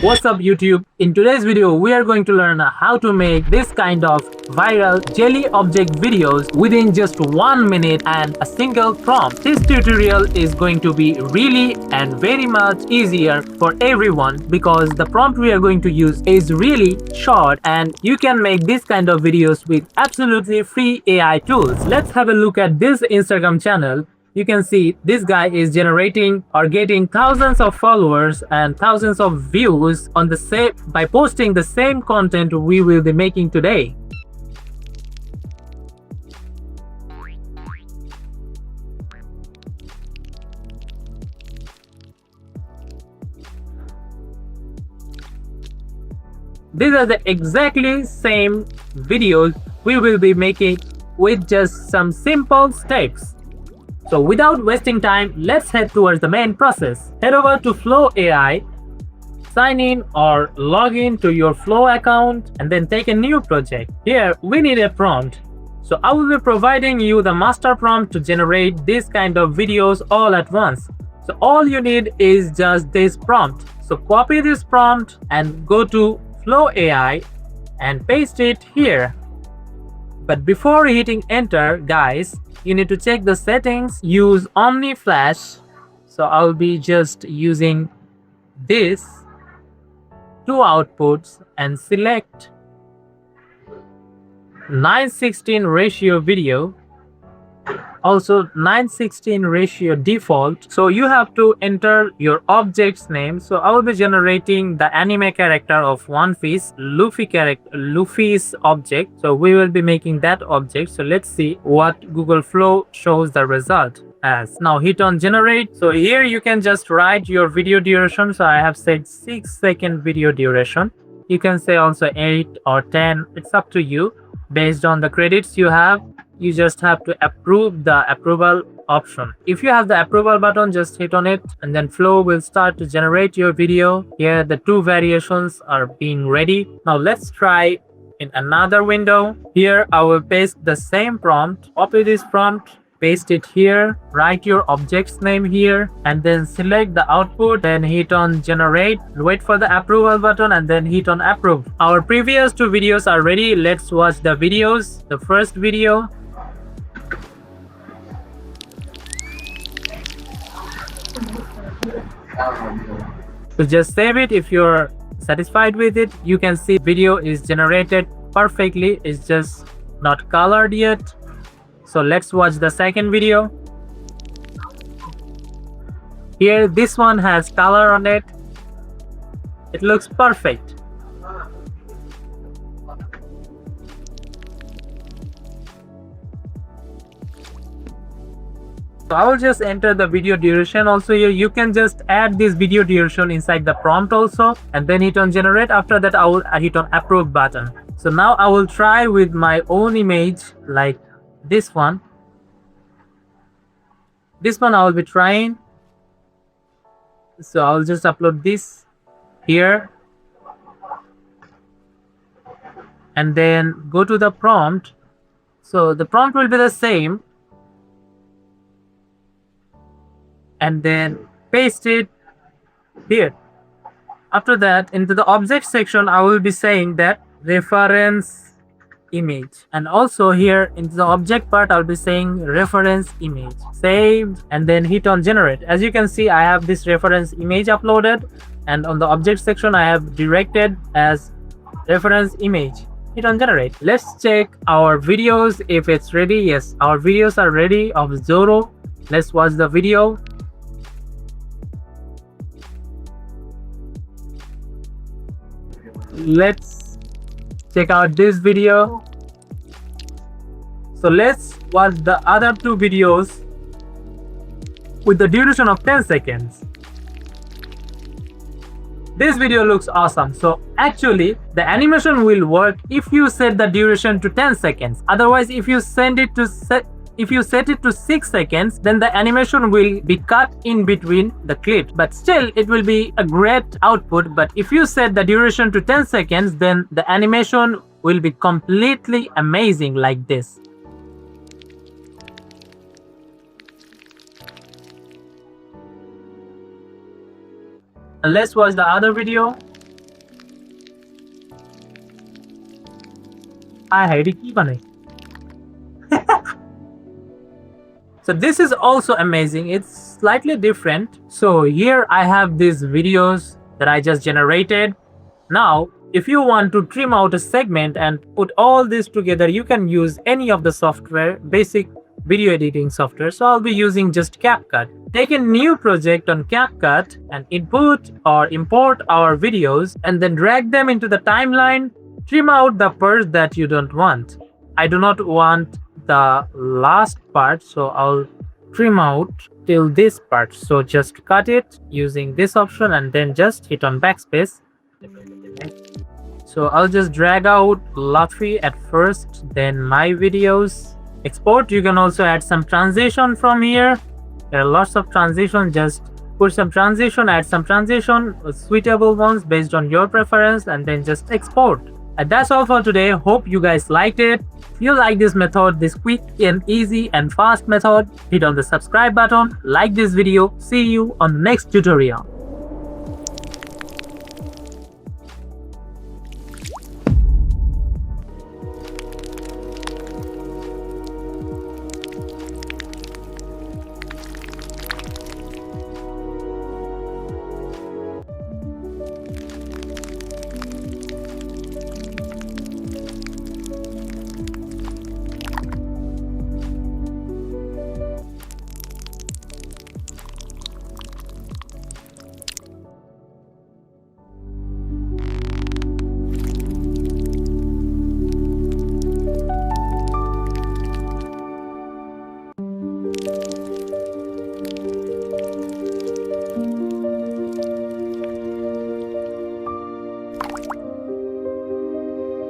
What's up YouTube? In today's video we are going to learn how to make this kind of viral jelly object videos within just 1 minute and a single prompt. This tutorial is going to be really and very much easier for everyone because the prompt we are going to use is really short and you can make this kind of videos with absolutely free AI tools. Let's have a look at this Instagram channel. You can see this guy is generating or getting thousands of followers and thousands of views on the same by posting the same content we will be making today. These are the exactly same videos we will be making with just some simple steps. So without wasting time, let's head towards the main process. Head over to Flow AI, sign in or log in to your Flow account and then take a new project. Here we need a prompt. So I will be providing you the master prompt to generate this kind of videos all at once. So all you need is just this prompt. So copy this prompt and go to Flow AI and paste it here. But before hitting enter, guys, you need to check the settings. Use Omni Flash. So I'll be just using this two outputs and select 9:16 ratio video, also 9:16 ratio default. So you have to enter your object's name. So I will be generating the anime character of One Piece, Luffy's object. So we will be making that object. So let's see what Google Flow shows the result as. Now hit on generate. So here you can just write your video duration. So I have said 6-second video duration. You can say also 8 or 10. It's up to you based on the credits you have. You just have to approve the approval option. If you have the approval button, just hit on it and then Flow will start to generate your video. Here the two variations are being ready. Now let's try in another window. Here I will paste the same prompt. Copy this prompt, paste it here, write your object's name here and then select the output, then hit on generate, wait for the approval button and then hit on approve. Our previous two videos are ready. Let's watch the videos. The first video, so just save it. If you're satisfied with it, you can see video is generated perfectly. It's just not colored yet. So let's watch the second video. Here this one has color on it. It looks perfect. So I will just enter the video duration. Also here you can just add this video duration inside the prompt also and then hit on generate. After that I will hit on approve button. So now I will try with my own image like this one. This one I will be trying. So I'll just upload this here and then go to the prompt. So the prompt will be the same and then paste it here. After that, into the object section I will be saying that reference image, and also here into the object part I'll be saying reference image. Save and then hit on generate. As you can see, I have this reference image uploaded and on the object section I have directed as reference image. Hit on generate. Let's check our videos if it's ready. Yes, our videos are ready of Zoro. Let's watch the video. Let's check out this video. So let's watch the other two videos with the duration of 10 seconds. This video looks awesome. So actually the animation will work if you set the duration to 10 seconds. Otherwise, if you set it to 6 seconds, then the animation will be cut in between the clips. But still, it will be a great output. But if you set the duration to 10 seconds, then the animation will be completely amazing like this. And let's watch the other video. I hate it. So this is also amazing. It's slightly different. So here I have these videos that I just generated. Now, if you want to trim out a segment and put all this together, you can use any of the software, basic video editing software. So I'll be using just CapCut. Take a new project on CapCut and input or import our videos and then drag them into the timeline. Trim out the parts that you don't want. I do not want the last part, so I'll trim out till this part. So just cut it using this option and then just hit on backspace. So I'll just drag out Luffy at first, then my videos. Export. You can also add some transition from here. There are lots of transition. Just put some transition, add some transition, suitable ones based on your preference, and then just export. And that's all for today. Hope you guys liked it. If you like this method, this quick and easy and fast method, hit on the subscribe button, like this video. See you on the next tutorial.